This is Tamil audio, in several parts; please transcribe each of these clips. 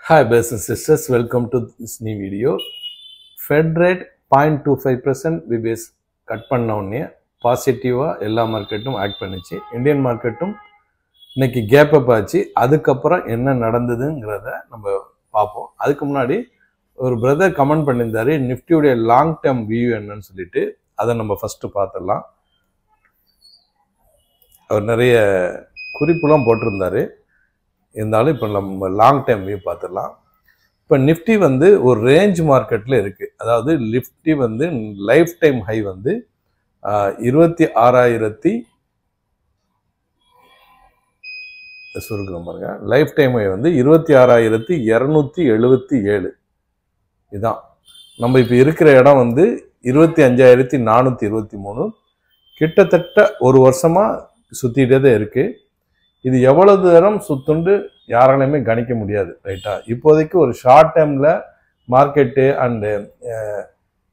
Hi brothers and sisters, welcome to this new video. Fed rate 0.25% BBS cut பண்ண உடனே பாசிட்டிவாக எல்லா மார்க்கெட்டும் ஆக்ட் பண்ணிச்சு. இந்தியன் மார்க்கெட்டும் இன்னைக்கு கேப் அப் ஆச்சு. அதுக்கப்புறம் என்ன நடந்ததுங்கிறத நம்ம பார்ப்போம். அதுக்கு முன்னாடி ஒரு பிரதர் கமெண்ட் பண்ணியிருந்தாரு, நிஃப்டியுடைய லாங் டேர்ம் வியூ என்னன்னு சொல்லிட்டு. அதை நம்ம ஃபஸ்ட்டு பார்த்துடலாம். அவர் நிறைய குறிப்புலாம் போட்டிருந்தாரு. இருந்தாலும் இப்போ நம்ம லாங் டைம் வியூ பார்த்துடலாம். இப்போ நிஃப்டி வந்து ஒரு ரேஞ்ச் மார்க்கெட்டில் இருக்குது. அதாவது நிஃப்டி வந்து லைஃப் டைம் ஹை வந்து 26,000 சுருக்கம் பாருங்க. லைஃப் டைம் ஹை வந்து 26,277. இதுதான் நம்ம இப்போ இருக்கிற இடம் வந்து 25,423. கிட்டத்தட்ட ஒரு வருஷமாக சுற்றிகிட்டே தான் இருக்குது. இது எவ்வளவு தூரம் சுத்துண்டு யாராலையுமே கணிக்க முடியாது, ரைட்டா? இப்போதைக்கு ஒரு ஷார்ட் டைமில் மார்க்கெட்டு அண்டு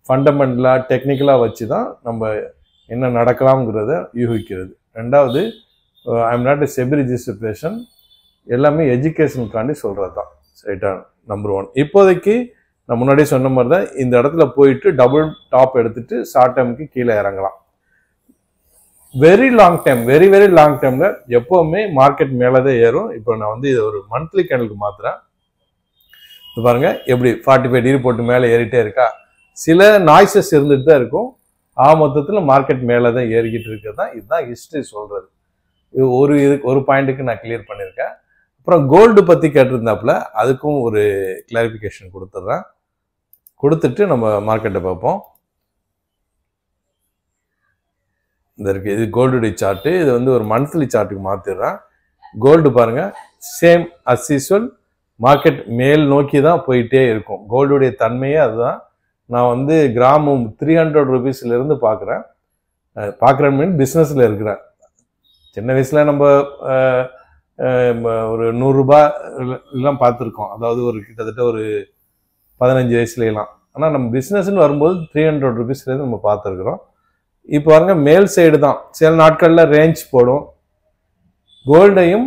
ஃபண்டமெண்டலாக டெக்னிக்கலாக வச்சு தான் நம்ம என்ன நடக்கலாம்ங்கிறத யூகிக்கிறது. ரெண்டாவது, ஐ am not a SEBI registered person, எல்லாமே எஜுகேஷனுக்காண்டி சொல்கிறது தான், ரைட்டா? நம்பர் 1. இப்போதைக்கு நான் முன்னாடியே சொன்ன மாதிரி தான் இந்த இடத்துல போயிட்டு டபுள் டாப் எடுத்துட்டு ஷார்ட் டைமுக்கு கீழே இறங்கலாம். வெரி லாங் டைம்ல எப்பவுமே மார்க்கெட் மேலே தான் ஏறும். இப்போ நான் வந்து இதை ஒரு மந்த்லி கேண்டலுக்கு மாத்துறேன். இது பாருங்க, எப்படி 45 டிகிரி போட்டு மேலே ஏறிட்டே இருக்கா. சில நாய்ஸஸ் இருந்துட்டு தான் இருக்கும். மொத்தத்தில் மார்க்கெட் மேலே தான் ஏறிக்கிட்டு இருக்கிறது தான். இதுதான் ஹிஸ்ட்ரி சொல்றது. ஒரு பாயிண்ட்டுக்கு நான் கிளியர் பண்ணியிருக்கேன். அப்புறம் கோல்டு பற்றி கேட்டிருந்தாப்புல, அதுக்கும் ஒரு கிளாரிஃபிகேஷன் கொடுத்துட்றேன். கொடுத்துட்டு நம்ம மார்க்கெட்டை பார்ப்போம். இந்த இருக்குது, இது கோல்டுடைய சார்ட்டு. இது வந்து ஒரு மந்த்லி சார்ட்டுக்கு மாற்றிடுறேன். கோல்டு பாருங்கள், சேம் அஸ் யூசுவல் மார்க்கெட் மேல் நோக்கி தான் போயிட்டே இருக்கும். கோல்டுடைய தன்மையே அதுதான். நான் வந்து கிராமம் 300 ரூபீஸ்லேருந்து பார்க்குறேன் மீன் பிஸ்னஸில் இருக்கிறேன். சின்ன வயசில் நம்ம ஒரு 100 ரூபா எல்லாம் பார்த்துருக்கோம். அதாவது ஒரு கிட்டத்தட்ட ஒரு 15 வயசுலாம். ஆனால் நம்ம பிஸ்னஸ்ன்னு வரும்போது 300 ரூபீஸ்லேருந்து நம்ம பார்த்துருக்குறோம். இப்போ பாருங்க, மேல் சைடு தான். சில நாட்களில் ரேஞ்ச் போடும். கோல்டையும்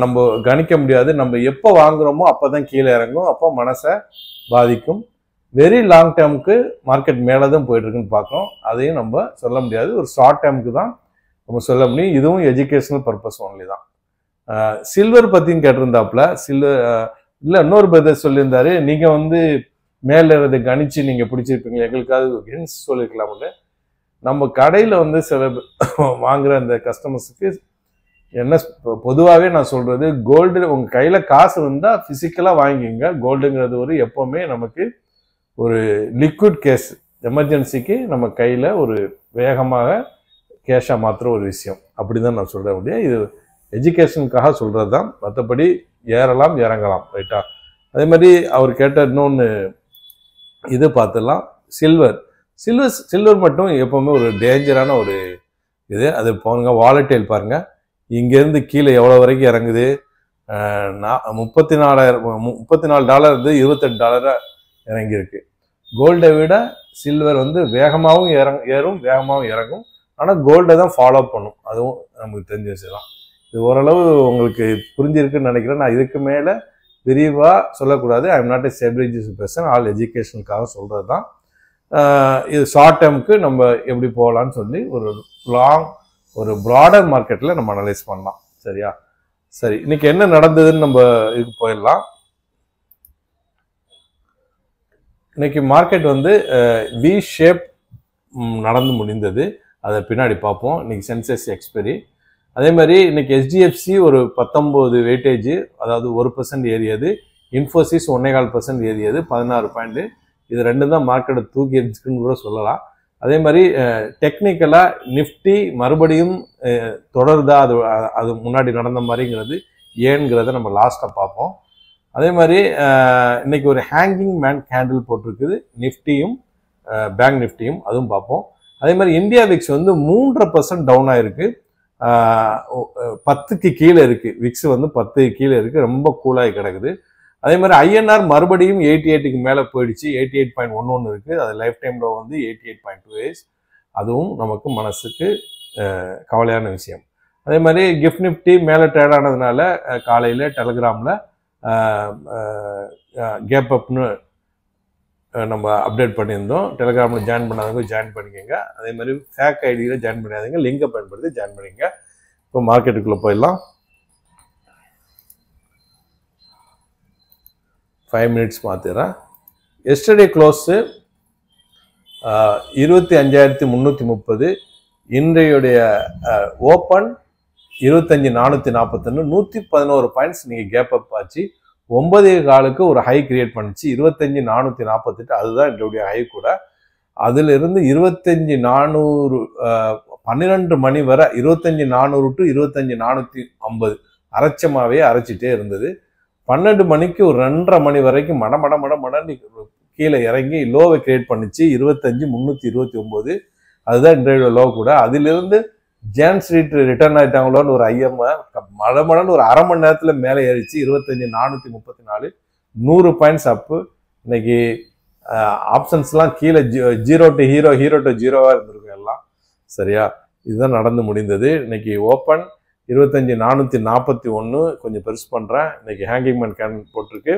நம்ம கணிக்க முடியாது. நம்ம எப்போ வாங்குறோமோ அப்போ தான் கீழே இறங்கும். அப்போ மனசை பாதிக்கும். வெரி லாங் டேர்முக்கு மார்க்கெட் மேலே தான் போயிட்டு இருக்குன்னு பார்க்குறோம். அதையும் நம்ம சொல்ல முடியாது. ஒரு ஷார்ட் டேர்முக்கு தான் நம்ம சொல்ல முடியும். இதுவும் எஜுகேஷனல் பர்பஸ் ஒன்லி தான். சில்வர் பற்றின்னு கேட்டிருந்தாப்புல, சில்வர் இல்லை, இன்னொரு பிரதர் சொல்லியிருந்தாரு, நீங்கள் வந்து மேலே இருந்த கணிச்சு நீங்கள் பிடிச்சிருப்பீங்க, எங்களுக்காவது ஹிண்ட்ஸ் சொல்லியிருக்கலாம்ல. நம்ம கடையில் வந்து சில வாங்குற அந்த கஸ்டமர்ஸுக்கு என்ன பொதுவாகவே நான் சொல்கிறது, கோல்டு உங்கள் கையில் காசு இருந்தால் ஃபிசிக்கலாக வாங்கிங்க. கோல்டுங்கிறது ஒரு எப்போவுமே நமக்கு ஒரு லிக்விட் கேஷ், எமர்ஜென்சிக்கு நம்ம கையில் ஒரு வேகமாக கேஷாக மாற்றுற ஒரு விஷயம். அப்படி தான் நான் சொல்ல முடியும். இது எஜுகேஷனுக்காக சொல்கிறது தான். மற்றபடி ஏறலாம் இறங்கலாம், ரைட்டா? அதே மாதிரி அவர் கேட்ட இன்னொன்று இது பார்த்துடலாம். சில்வர் மட்டும் எப்போவுமே ஒரு டேஞ்சரான ஒரு இது. அது பாருங்க, வாலட்டைல் பாருங்க, இங்கேருந்து கீழே எவ்வளோ வரைக்கும் இறங்குது. $34 இருந்து $28 இறங்கியிருக்கு. கோல்டை விட சில்வர் வந்து வேகமாகவும் ஏறும், வேகமாகவும் இறங்கும். ஆனால் கோல்டை தான் ஃபாலோ பண்ணும். அதுவும் நமக்கு தெரிஞ்ச விஷயம் தான். இது ஓரளவு உங்களுக்கு புரிஞ்சிருக்குன்னு நினைக்கிறேன். நான் இதுக்கு மேலே விரிவாக சொல்லக்கூடாது. I am not a SEBI registered person, all எஜுகேஷனுக்காக சொல்கிறது தான். இது ஷார்ட் டேர்முக்கு நம்ம எப்படி போகலான்னு சொல்லி ஒரு ப்ராடர் மார்க்கெட்டில் நம்ம அனலைஸ் பண்ணலாம், சரியா? சரி, இன்னைக்கு என்ன நடந்ததுன்னு நம்ம இதுக்கு போயிடலாம். இன்னைக்கு மார்க்கெட் வந்து வி ஷேப் நடந்து முடிந்தது. அதை பின்னாடி பார்ப்போம். இன்னைக்கு சென்செக்ஸ் எக்ஸ்பைரி. அதே மாதிரி இன்னைக்கு HDFC ஒரு 19 வெயிட்டேஜ், அதாவது 1% ஏறியது. இன்ஃபோசிஸ் 1.25% ஏறியது, 16 பாயிண்ட். இது ரெண்டும் தான் மார்க்கெட்டை தூக்கி எரிஞ்சுக்குன்னு கூட சொல்லலாம். அதே மாதிரி டெக்னிக்கலாக நிஃப்டி மறுபடியும் தொடருதா, அது முன்னாடி நடந்த மாதிரிங்கிறது ஏன்ங்கிறத நம்ம லாஸ்ட்டாக பார்ப்போம். அதே மாதிரி இன்னைக்கு ஒரு ஹேங்கிங் மேன் கேண்டில் போட்டிருக்குது நிஃப்டியும், பேங்க் நிஃப்டியும், அதுவும் பார்ப்போம். அதே மாதிரி இந்தியா விக்ஸ் வந்து 3% டவுன் ஆயிருக்கு. 10க்கு கீழே இருக்குது. விக்ஸ் வந்து 10க்கு கீழே இருக்குது, ரொம்ப கூலாகி கிடக்குது. அதே மாதிரி INR மறுபடியும் 88க்கு மேலே போயிடுச்சு. 88.11 இருக்குது. அது லைஃப் டைமில் வந்து 88.28. அதுவும் நமக்கு மனசுக்கு கவலையான விஷயம். அதே மாதிரி கிஃப்ட் நிஃப்டி மேலே ட்ரேட் ஆனதுனால காலையில் டெலிகிராமில் கேப் அப்னு நம்ம அப்டேட் பண்ணியிருந்தோம். டெலிகிராமில் ஜாயின் பண்ணாதவங்க ஜாயின் பண்ணிக்கோங்க. அதே மாதிரி ஃபேக் ஐடியில் ஜாயின் பண்ணாதீங்க, லிங்கை பயன்படுத்தி ஜாயின் பண்ணிக்கங்க. இப்போ மார்க்கெட்டுக்குள்ளே போயிடலாம். 5 மினிட்ஸ் மாற்றிடுறேன். Yesterday close 25,330. இன்றையுடைய ஓப்பன் 25,441. 111 பாயிண்ட்ஸ் நீங்கள் கேப் அப் ஆச்சு. 9.4க்கு ஒரு ஹை கிரியேட் பண்ணிச்சு 25,448. அதுதான் என்னுடைய ஹை கூட. அதிலிருந்து 25,400 12 மணி வரை 25,400 டு 25,450 அரைச்சமாகவே அரைச்சிட்டே இருந்தது. 12 மணிக்கு ஒரு 2:30 மணி வரைக்கும் மடன்னு கீழே இறங்கி லோவை கிரியேட் பண்ணிச்சு 25,329. அதுதான் இன்றைய லோ கூட. அதிலிருந்து ஜேன் ஸ்ட்ரீட் ரிட்டர்ன் ஆயிட்டாங்களோன்னு ஒரு ஐஎம் மடன்னு ஒரு அரை மணி நேரத்தில் மேலே ஏறிச்சு 25,434. 100 பாயிண்ட்ஸ் அப்பு. இன்னைக்கு ஆப்ஷன்ஸ்லாம் கீழே 0 to ஹீரோ, ஹீரோ to 0வா இருந்திருக்கும் எல்லாம். சரியா? இதுதான் நடந்து முடிந்தது. இன்னைக்கு ஓப்பன் 25,441. கொஞ்சம் பெருசு பண்ணுறேன். இன்னைக்கு ஹேங்கிங் மேன் கேன் போட்டிருக்கு.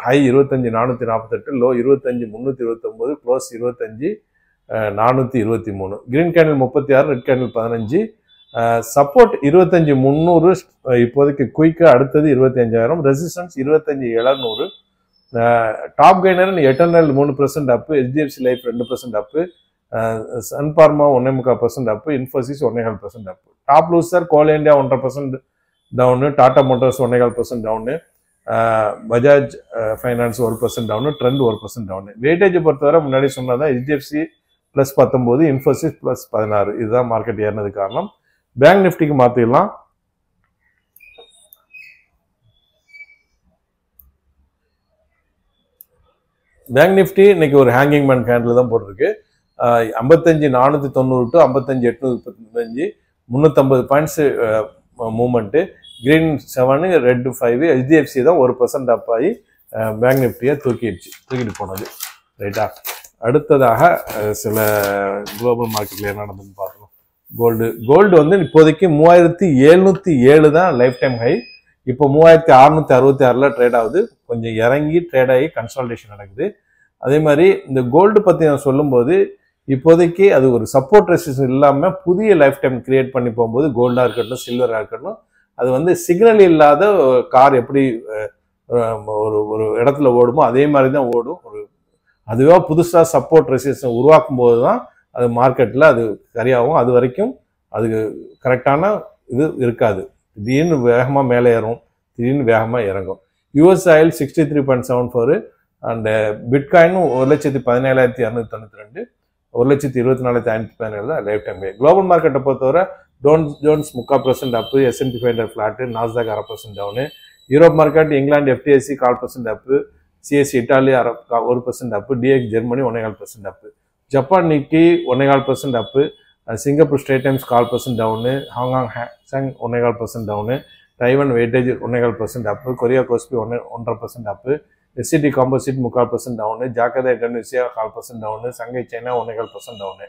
High 25,448, low 25,329, close 25,423. Green candle 36, red candle 15. Support 25,300 இப்போதைக்கு குயிக்காக. அடுத்தது 25,000. Resistance 25,700. Top gainer Eternal 3% up, HDFC life 2% up, Sun Pharma 1.25% up, Infosys 1.5% up. Top loser Coal India 1.5% down, Tata Motors 1.5% down, Bajaj Finance 1% down, Trent 1% down. வெயிட்டேஜை பொறுத்தவரை முன்னாடி சொன்னதான் HDFC +19, இன்ஃபோசிஸ் +16. இதுதான் மார்க்கெட் ஏறினது காரணம். பேங்க் நிஃப்டிக்கு மாற்றிடலாம். பேங்க் நிஃப்டி இன்னைக்கு ஒரு ஹேங்கிங் மேன் கேண்டில் தான் போட்டிருக்கு. 55,490 to 55,835, 350 points movement. Green 7, red 5. HDFC தான் 1% அப் ஆகி பேங்க் நிஃப்டியை தூக்கிட்டு போனது. ரைட்டா? அடுத்ததாக சில குளோபல் மார்க்கெட்டில் என்ன நடந்ததுன்னு பார்க்கணும். கோல்டு வந்து இப்போதைக்கு 3,707 தான் லைஃப் டைம் ஹை. இப்போ 3,666 ட்ரேட் ஆகுது. கொஞ்சம் இறங்கி ட்ரேட் ஆகி கன்சால்டேஷன் நடக்குது. அதே மாதிரி இந்த கோல்டு பற்றி நான் சொல்லும்போது இப்போதைக்கு அது ஒரு சப்போர்ட் ரெசிஸ்டன்ஸ் இல்லாமல் புதிய லைஃப் டைம் கிரியேட் பண்ணி போகும்போது கோல்டாக இருக்கட்டும், சில்வராக இருக்கட்டும், அது வந்து சிக்னல் இல்லாத கார் எப்படி ஒரு இடத்துல ஓடுமோ அதே மாதிரி தான் ஓடும். அதுவே புதுசாக சப்போர்ட் ரெசிஸ்டன்ஸ் உருவாக்கும் போது தான் அது மார்க்கெட்டில் அது சரியாகும். அது வரைக்கும் அதுக்கு கரெக்டான இது இருக்காது. திடீர்னு வேகமாக மேலே ஏறும், திடீர்னு வேகமாக இறங்கும். US oil 63.74. அண்டு பிட்காயினும் 1,17,292, 1,24,517 தான் லைஃப் டைம். குளோபல் மார்க்கெட்டை பொறுத்தவரை Jones 3/4% up, S&P 500 flat, Nasdaq 1/2% down. Europe market England FTSE 1/4% up, CSE Italy 1% up, DX Germany 1.5% up. Japan Nikkei 1.5% up, Singapore Straits Times 1/4% down, Hong Kong Hang Seng 1.5% down, Taiwan weightage 1.5% up, Korea KOSPI 1.5% up, SCT composite 3/4% down, Jakarta Indonesia 1/4% down, Shanghai China 1.5% down.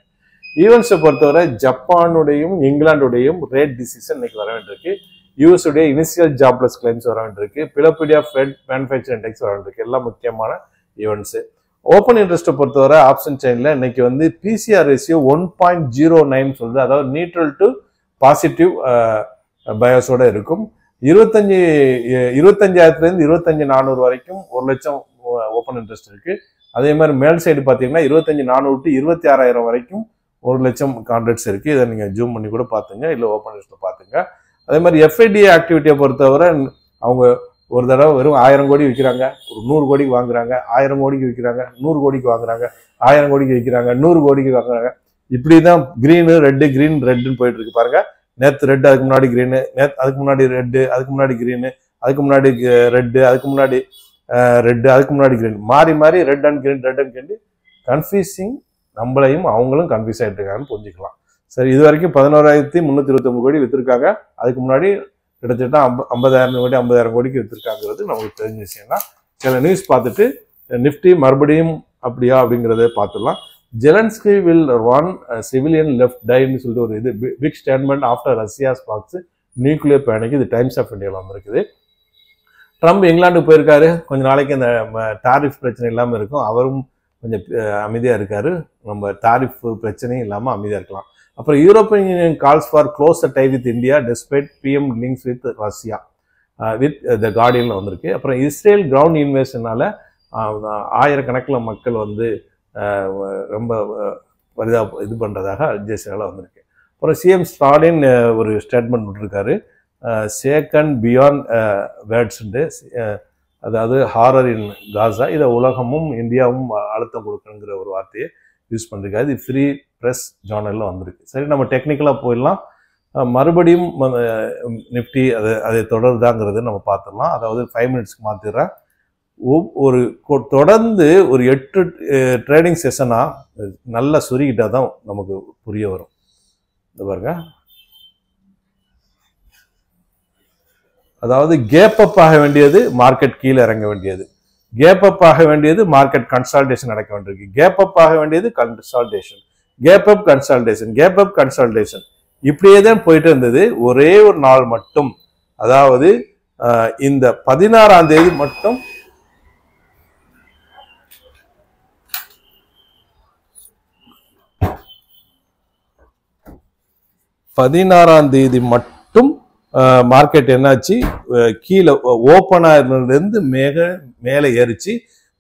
ஈவெண்ட்ஸை பொறுத்தவரை ஜப்பானுடையும் இங்கிலாந்துடையும் ரேட் டிசிஷன் இன்னைக்கு வர வேண்டியிருக்கு. US உடைய இனிஷியல் ஜாப்லெஸ் கிளைம்ஸ் வர வேண்டியிருக்கு. பிலோபீடியா ஃபெட் மேனுஃபேக்சர் இண்டெக்ஸ் வர வேண்டியிருக்கு. எல்லாம் முக்கியமான ஈவெண்ட்ஸு. ஓப்பன் இன்ட்ரெஸ்ட்டை பொறுத்தவரை ஆப்ஷன் செயினில் இன்னைக்கு வந்து PCR ரேஷியோ 1.09 சொல்லுது. அதாவது நியூட்ரல் டு பாசிட்டிவ் பயாஸோட இருக்கும். 25,000 25,400 வரைக்கும் 1 லட்சம் ஓப்பன் இன்ட்ரெஸ்ட் இருக்கு. அதே மாதிரி மேல் சைடு பார்த்தீங்கன்னா 25,400 டு 26,000 வரைக்கும் 1 லட்சம் கான்ட்ராக்ட்ஸ் இருக்கு. இதை நீங்க ஜூம் பண்ணி கூட பார்த்துங்க, இல்லை ஓப்பன் இன்ட்ரெஸ்ட்ல பார்த்துங்க. அதே மாதிரி FIDA ஆக்டிவிட்டியை பொறுத்தவரை அவங்க ஒரு தடவை வெறும் 1000 கோடி விற்கிறாங்க, ஒரு 100 கோடிக்கு வாங்குறாங்க, 1000 கோடிக்கு விற்கிறாங்க, 100 கோடிக்கு வாங்குறாங்க, 1000 கோடிக்கு விற்கிறாங்க, 100 கோடிக்கு வாங்குறாங்க. இப்படிதான் கிரீனு ரெட்டு கிரீன் ரெட்டுன்னு போயிட்டு இருக்கு பாருங்க. நேற்று ரெட்டு, அதுக்கு முன்னாடி கிரீனு, அதுக்கு முன்னாடி ரெட்டு, அதுக்கு முன்னாடி கிரீனு, அதுக்கு முன்னாடி ரெட்டு, அதுக்கு முன்னாடி ரெட்டு, அதுக்கு முன்னாடி கிரீன், மாறி மாறி red and green red and green. Confusing, நம்மளையும் அவங்களும் கன்ஃபியூஸ் ஆகிட்டு இருக்காங்கன்னு புரிஞ்சுக்கலாம். சரி, இது வரைக்கும் 11,329 கோடி விற்றுருக்காங்க. அதுக்கு முன்னாடி கிட்டத்தட்ட 50,000 கோடி 50,000 கோடிக்கு விற்றுருக்காங்கிறது நமக்கு தெரிஞ்ச விஷயம் தான். சில நியூஸ் பார்த்துட்டு நிஃப்டி மறுபடியும் அப்படியா அப்படிங்கிறத பார்த்துடலாம். Zelensky will run civilian left டைன்னு சொல்லிட்டு ஒரு இது big statement after Russia sparks nuclear panic. இது டைம்ஸ் ஆஃப் இந்தியாவில் வந்திருக்குது. ட்ரம்ப் இங்கிலாந்துக்கு போயிருக்காரு, கொஞ்ச நாளைக்கு அந்த டாரிஃப் பிரச்சனை இல்லாமல் இருக்கும், அவரும் கொஞ்சம் அமைதியாக இருக்காரு. நம்ம டாரிஃப் பிரச்சனையும் இல்லாமல் அமைதியாக இருக்கலாம். அப்புறம் European union calls for close the tie with India despite PM links with Russia with the கார்டியனில் வந்திருக்கு. அப்புறம் இஸ்ரேல் கிரவுண்ட் இன்வேஷனால ஆயிரக்கணக்கில் மக்கள் வந்து ரொம்ப இது பண்ணுறதாக அல்ஜசீரால வந்திருக்கு. அப்புறம் சிஎம் ஸ்டாலின் ஒரு ஸ்டேட்மெண்ட் விட்டுருக்காரு, சேக்கன் பியாண்ட் வேர்ட்ஸுண்டு, அதாவது ஹாரர் இன் காசா, இதை உலகமும் இந்தியாவும் அழுத்தம் கொடுக்கணுங்கிற ஒரு வார்த்தையை யூஸ் பண்ணிருக்காரு. இது ஃப்ரீ ப்ரெஸ் ஜேர்னலில் வந்திருக்கு. சரி, நம்ம டெக்னிக்கலாக போயிடலாம். மறுபடியும் நிஃப்டி அதை தொடருதாங்கிறது நம்ம பார்த்துடலாம். அதாவது 5 மினிட்ஸ்க்கு மாற்றிடுறேன். ஒரு தொடர்ந்து ஒரு 8 ட்ரேடிங் செஷனாக நல்லா சுருக்கிட்டால் தான் நமக்கு புரிய வரும். இது பாருங்க, அதாவது கேப் அப் ஆக வேண்டியது, மார்க்கெட் கீழே இறங்க வேண்டியது, கேப் அப் ஆக வேண்டியது, மார்க்கெட் கன்சால்டேஷன் நடக்க வேண்டியிருக்கு, கேப் அப் ஆக வேண்டியது கன்சால்டேஷன், கேப் அப் கன்சால்டேஷன், கேப் அப் கன்சால்டேஷன், இப்படியே தான் போயிட்டு இருந்தது. ஒரே ஒரு நாள் மட்டும், அதாவது இந்த 16ஆம் தேதி மட்டும் மார்க்கெட் என்னாச்சு, கீழே ஓப்பன் ஆனதுலேருந்து மேலே ஏறிச்சு.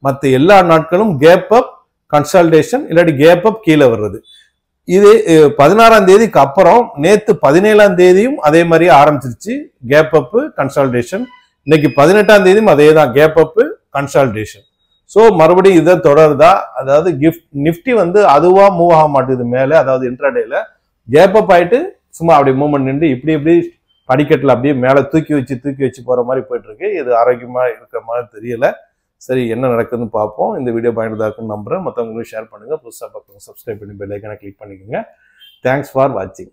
மற்ற எல்லா நாட்களும் கேப் அப் கன்சால்டேஷன் இல்லாட்டி கேப் அப் கீழே வர்றது. இது 16ஆம் தேதிக்கு அப்புறம் நேற்று 17ஆம் தேதியும் அதே மாதிரி ஆரம்பிச்சிருச்சு, கேப் அப் கன்சால்டேஷன். இன்னைக்கு 18ஆம் தேதியும் அதே தான், கேப் அப் கன்சால்டேஷன். ஸோ மறுபடியும் இதை தொடருதா, அதாவது நிஃப்டி வந்து அதுவா மூவ் ஆக மாட்டேங்குது மேலே, அதாவது இன்ட்ராடேல கேப் அப் ஆயிட்டு சும்மா அப்படி மூவ்மெண்ட் நின்று இப்படி படிக்கட்டில் அப்படியே மேலே தூக்கி வச்சு போற மாதிரி போயிட்டு இருக்கு. இது ஆரோக்கியமா இருக்கிற மாதிரி தெரியல. சரி, என்ன நடக்குதுன்னு பார்ப்போம். இந்த வீடியோ பயனுள்ளதா இருக்குன்னு நம்புறேன். மற்றவங்களுக்கும் ஷேர் பண்ணுங்க. புதுசாக பார்க்கணும், சப்ஸ்கிரைப் பண்ணி பெல் ஐக்கானை கிளிக் பண்ணிக்கோங்க. தேங்க்ஸ் ஃபார் வாட்சிங்.